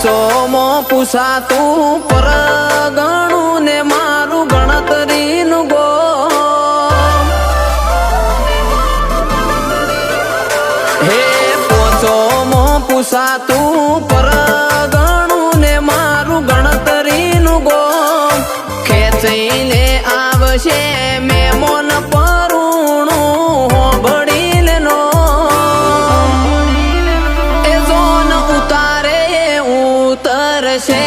પોચોમો પૂછાતું પર ગણું ને મારું ગણતરીનું ગો હે પોચોમો પૂછાતું પર ગણું ને મારું ગણતરીનું ગો ખેંચીને આવશે મેમોન પરુણું હોબળી લેનો એ જોન ઉતારે ઉતરશે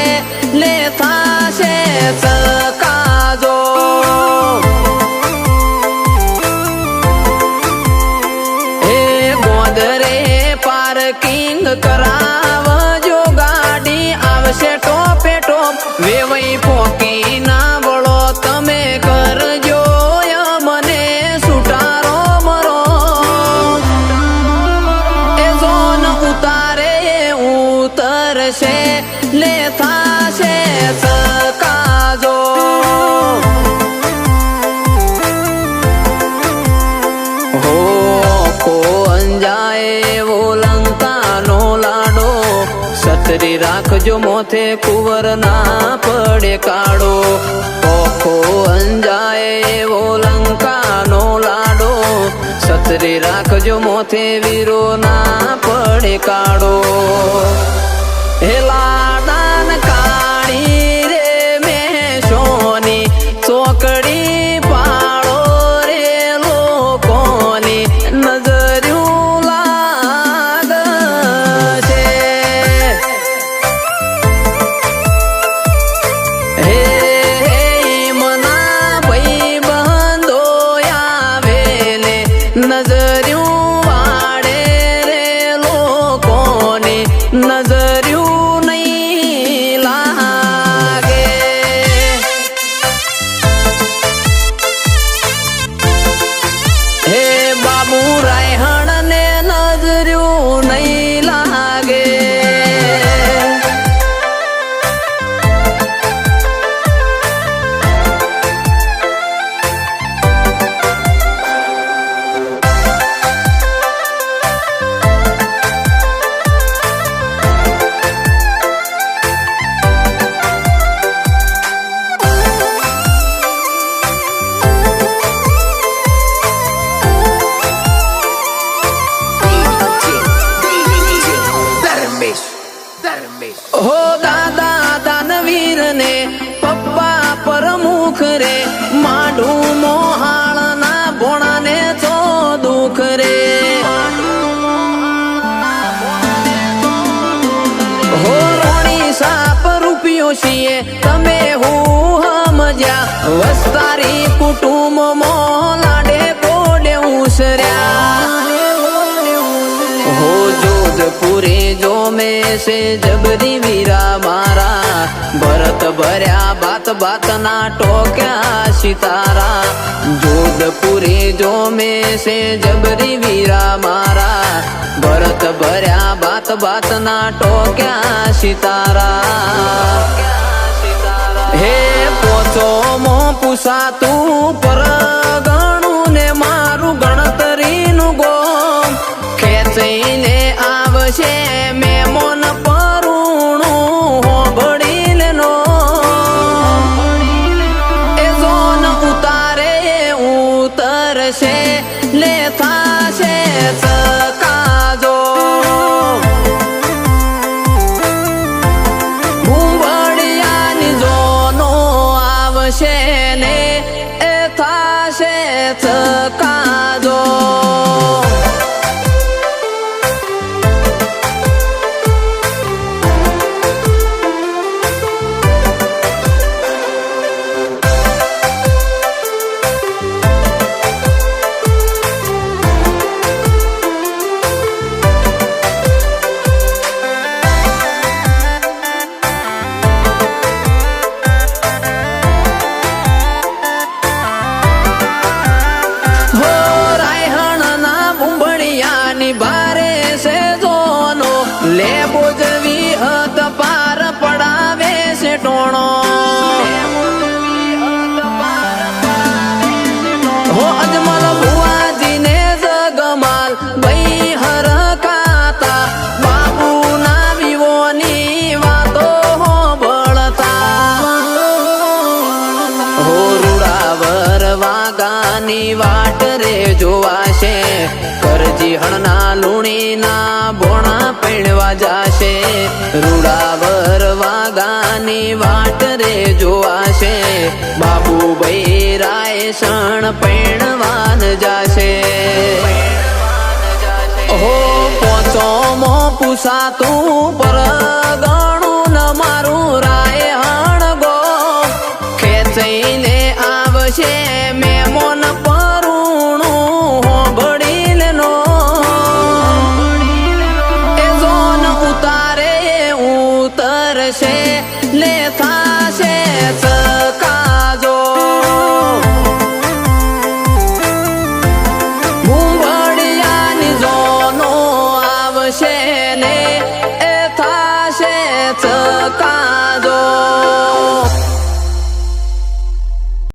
લે થાશે ચકાજો હે ગોદરે પાર્કિંગ કરાવજો ગાડી આવશે ટોપે ટોપ વેવઈ પોકી ના વળો તમે કરજો મને સુટારો મરો એ જોન ઉતારે ઉતરશે લે થાશે ચકાજો હો કો અંજાય એવો લંકાનો લાડો છત્રી રાખજો મોથે કુંવર ના પડે કાળો ઓખો અંજાય એવો લંકાનો લાડો છત્રી રાખજો મોથે વીરો ના પડે કાળો હે લાડાન કાળી રે મેશોની ચોકડી પાળો રે લોકોની નજર્યું લાગશે હે મના ભાઈ બંધો આવેલે નજર્યું વાડે રે લોકોની નજર્યું નહીં લાગે હે બાબુ રાયહણ ને નજર્યું નહીં લાગે હો દાદા દાનવીર ને પપ્પા પ્રમુખ રે માઢું મોહાળ ના ભોણા ને તો દુખ રે હો રોણી સાપ રૂપિયો છીએ તમે હું સમજ્યા વસ્તારી કુટુંબ મો લાડે કોડે ઉસર્યા हो जोधपुरे जो में से जबरी वीरा मारा भरत भर्या बात बात ना टोक्या सितारा जोधपुरे जो में से जबरी वीरा मारा भरत भर्या बात बात ना टोक्या सितारा हे पोचो मो पूछा तू पर गणुं ने मारू गणतरीनु गो ખેંચીને આવશે મેમોન પરુણું હોબળી લેનો એ જોન ઉતારે ઉતરશે લે થાશે ચકાજો ભૂંભળિયાની જોનો આવશે ને એ થાશે રણના લુણીના ભોણા પૈણવા જાશે રૂડાવર વાગાની વાટ રે જોવાશે બાબુભાઈ રાય શણ પૈણવાન જાશે હો પોચોમો પૂછાતું પર ગણું ન મારું રાય હણગો ખેંચઈને આવશે મેમોન પરુણું હોબડીલનો એ જોન ઉતારે ઉતરશે લેથા